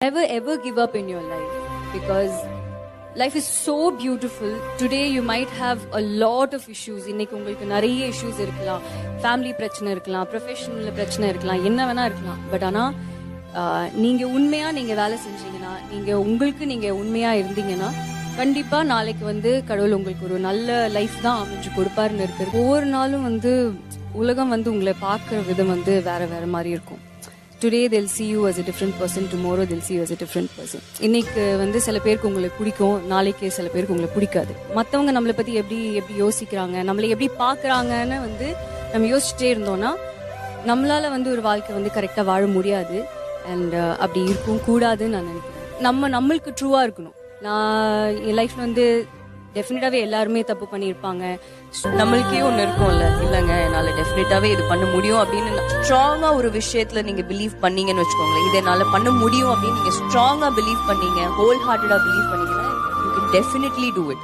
Never ever give up in your life because life is so beautiful. Today you might have a lot of issues. இன்னைக்கு உங்களுக்கு நிறைய issues இருக்கலாம். Family பிரச்சனை இருக்கலாம், professional பிரச்சனை இருக்கலாம், என்ன வேணா இருக்கலாம். பட் ஆனா நீங்க உண்மையா நீங்க வேலை செஞ்சீங்கன்னா, நீங்க உண்மையா இருந்தீங்கன்னா கண்டிப்பா நாளைக்கு கடவுள் உங்களுக்கு ஒரு நல்ல லைஃப் தான் அமைஞ்சு கொடுப்பாருன்னு இருக்கு. ஒவ்வொரு நாளும் உலகம் உங்களை பார்க்குற விதம் வேற வேற மாதிரி இருக்கும். Today they'll see you as a different person, tomorrow they'll see you as a different person. இன்னைக்கு சில பேருக்கு உங்களை பிடிக்கும், நாளைக்கு சில பேருக்கு உங்களை பிடிக்காது. மற்றவங்க நம்மளை பற்றி எப்படி யோசிக்கிறாங்க, நம்மளை எப்படி பார்க்குறாங்கன்னு நம்ம யோசிச்சுட்டே இருந்தோம்னா நம்மளால ஒரு வாழ்க்கை கரெக்டாக வாழ முடியாது. அண்ட் அப்படி இருக்கும் கூடாதுன்னு நான் நினைக்கிறேன். நம்மளுக்கு ட்ரூவாக இருக்கணும். நான் என் லைஃப்ல டெஃபினட்டாவே எல்லாருமே தப்பு பண்ணியிருப்பாங்க. நம்மளுக்கே ஒன்று இருக்கும்ல, இல்லைங்க என்னால் டெஃபினட்டாவே இது பண்ண முடியும் அப்படின்னு ஸ்ட்ராங்கா ஒரு விஷயத்துல நீங்க பிலீவ் பண்ணீங்கன்னு வச்சுக்கோங்களேன். இதை என்னால பண்ண முடியும் அப்படின்னு நீங்க ஸ்ட்ராங்கா பிலீவ் பண்ணீங்க, ஹோல் ஹார்ட்டடா பிலீவ் பண்ணீங்கன்னா you can definitely do it.